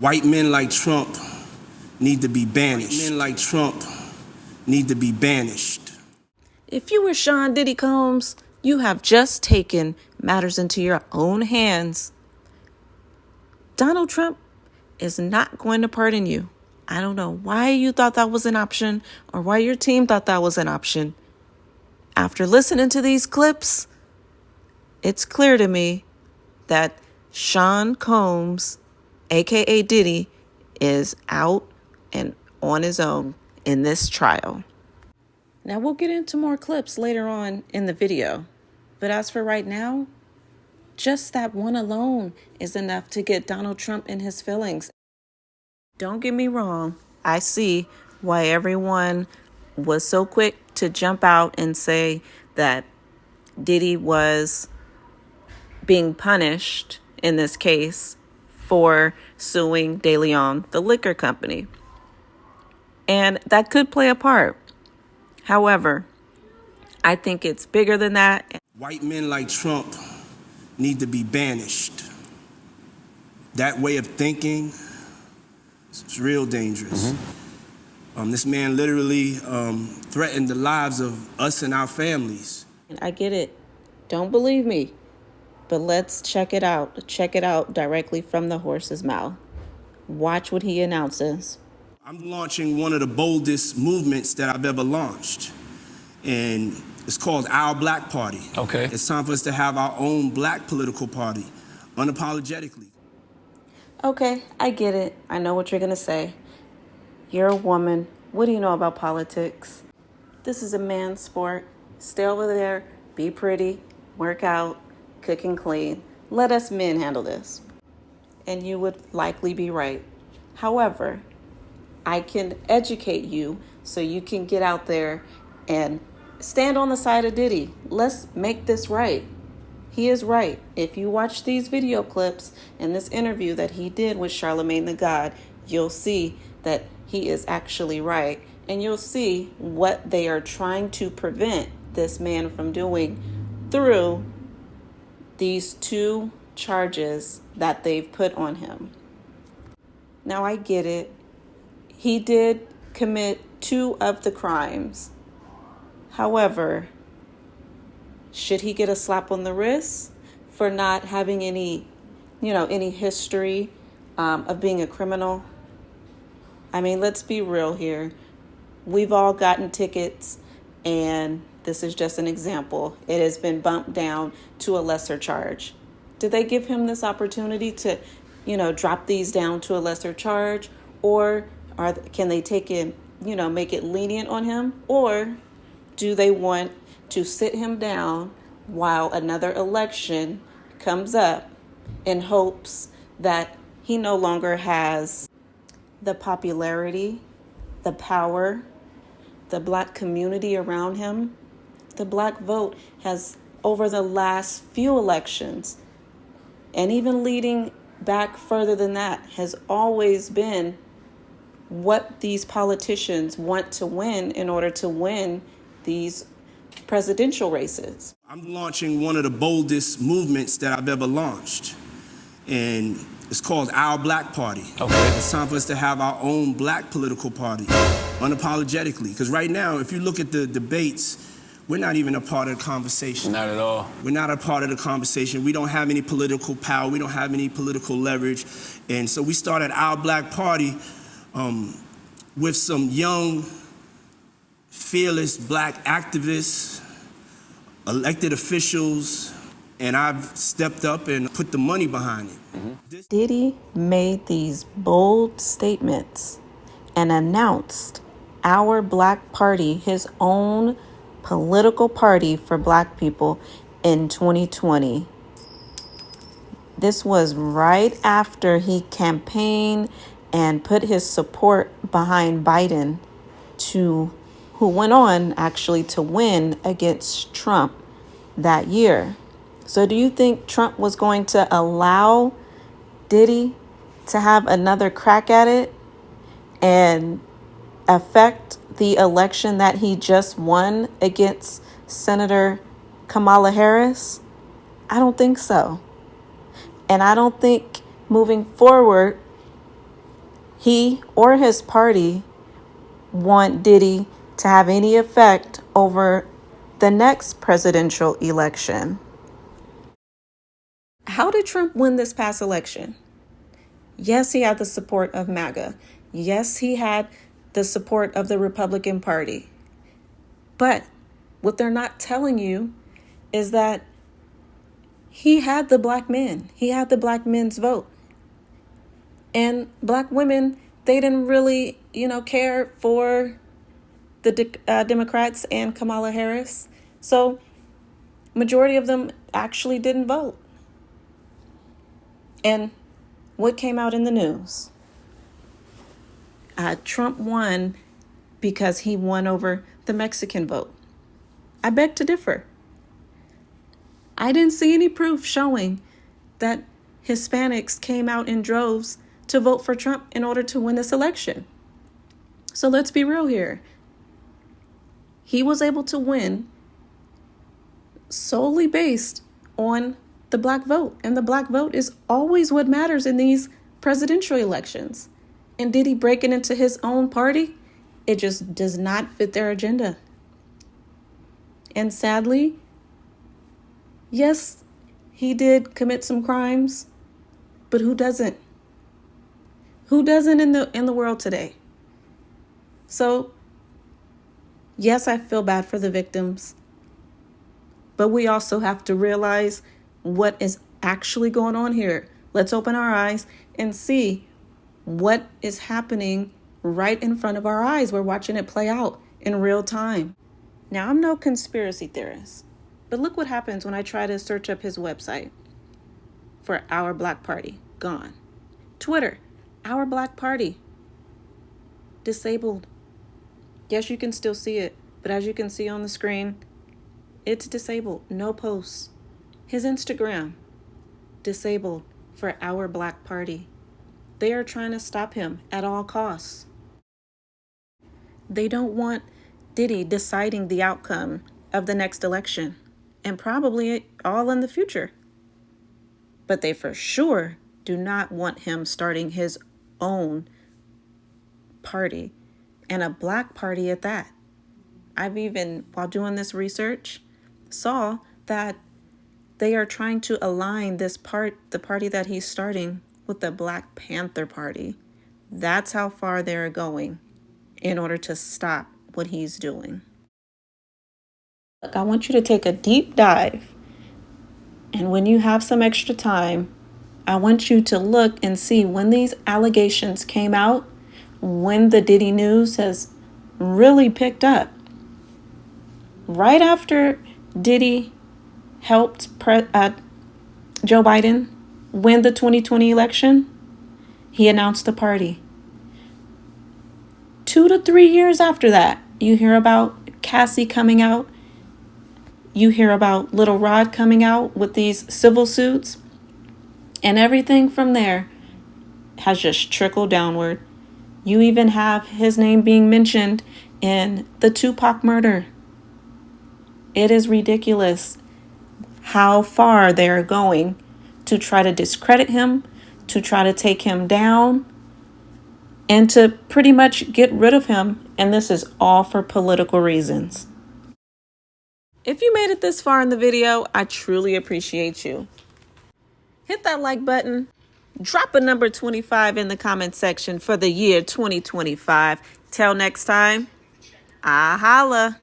White men like Trump need to be banished. White men like Trump need to be banished. If you were Sean Diddy Combs, you have just taken matters into your own hands. Donald Trump is not going to pardon you. I don't know why you thought that was an option or why your team thought that was an option. After listening to these clips, it's clear to me that Sean Combs, aka Diddy, is out and on his own in this trial. Now we'll get into more clips later on in the video, but as for right now, just that one alone is enough to get Donald Trump in his feelings. Don't get me wrong, I see why everyone was so quick to jump out and say that Diddy was being punished in this case for suing De Leon, the liquor company. And that could play a part. However, I think it's bigger than that. White men like Trump need to be banished. That way of thinking is real dangerous. This man literally threatened the lives of us and our families. I get it. Don't believe me. But let's check it out. Check it out directly from the horse's mouth. Watch what he announces. I'm launching one of the boldest movements that I've ever launched. And it's called Our Black Party. Okay. It's time for us to have our own black political party, unapologetically. Okay, I get it. I know what you're going to say. You're a woman. What do you know about politics? This is a man's sport. Stay over there, be pretty, work out, cook and clean. Let us men handle this. And you would likely be right. However, I can educate you so you can get out there and stand on the side of Diddy. Let's make this right. He is right. If you watch these video clips and this interview that he did with Charlemagne the God, you'll see that he is actually right. And you'll see what they are trying to prevent this man from doing through these two charges that they've put on him. Now, I get it. He did commit 2 of the crimes. However, should he get a slap on the wrist for not having any history of being a criminal? I mean, let's be real here. We've all gotten tickets, and this is just an example. It has been bumped down to a lesser charge. Did they give him this opportunity to, drop these down to a lesser charge? Or can they take it, make it lenient on him? Or do they want to sit him down while another election comes up in hopes that he no longer has the popularity, the power, the black community around him? The black vote has, over the last few elections, and even leading back further than that, has always been what these politicians want to win in order to win these presidential races. I'm launching one of the boldest movements that I've ever launched. And it's called Our Black Party. Okay. It's time for us to have our own black political party, unapologetically. Because right now, if you look at the debates, we're not even a part of the conversation. Not at all. We're not a part of the conversation. We don't have any political power. We don't have any political leverage. And so we started Our Black Party with some young, fearless black activists, elected officials, and I've stepped up and put the money behind it. Diddy made these bold statements and announced Our Black Party, his own political party for black people, in 2020. This was right after he campaigned and put his support behind Biden, who went on actually to win against Trump that year. So do you think Trump was going to allow Diddy to have another crack at it and affect the election that he just won against Senator Kamala Harris? I don't think so. And I don't think moving forward, he or his party want Diddy to have any effect over the next presidential election. How did Trump win this past election? Yes, he had the support of MAGA. Yes, he had the support of the Republican Party. But what they're not telling you is that he had the black men. He had the black men's vote. And black women, they didn't really, care for the Democrats and Kamala Harris. So majority of them actually didn't vote. And what came out in the news? Trump won because he won over the Mexican vote. I beg to differ. I didn't see any proof showing that Hispanics came out in droves to vote for Trump in order to win this election. So let's be real here. He was able to win solely based on the black vote. And the black vote is always what matters in these presidential elections. And did he break it into his own party? It just does not fit their agenda. And sadly, yes, he did commit some crimes, but who doesn't? Who doesn't in the world today? So, yes, I feel bad for the victims, but we also have to realize what is actually going on here. Let's open our eyes and see what is happening right in front of our eyes. We're watching it play out in real time. Now, I'm no conspiracy theorist, but look what happens when I try to search up his website for Our Black Party. Gone. Twitter, Our Black Party. Disabled. Yes, you can still see it, but as you can see on the screen, it's disabled. No posts. His Instagram, disabled for Our Black Party. They are trying to stop him at all costs. They don't want Diddy deciding the outcome of the next election, and probably all in the future. But they for sure do not want him starting his own party, and a black party at that. I've even, while doing this research, saw that they are trying to align the party that he's starting with the Black Panther Party. That's how far they're going in order to stop what he's doing. Look, I want you to take a deep dive. And when you have some extra time, I want you to look and see when these allegations came out, when the Diddy news has really picked up. Right after Diddy helped Joe Biden win the 2020 election, he announced the party. 2 to 3 years after that, you hear about Cassie coming out. You hear about Little Rod coming out with these civil suits. And everything from there has just trickled downward. You even have his name being mentioned in the Tupac murder. It is ridiculous how far they're going to try to discredit him, to try to take him down, and to pretty much get rid of him. And this is all for political reasons. If you made it this far in the video, I truly appreciate you. Hit that like button. Drop a number 25 in the comment section for the year 2025. Till next time, I holla.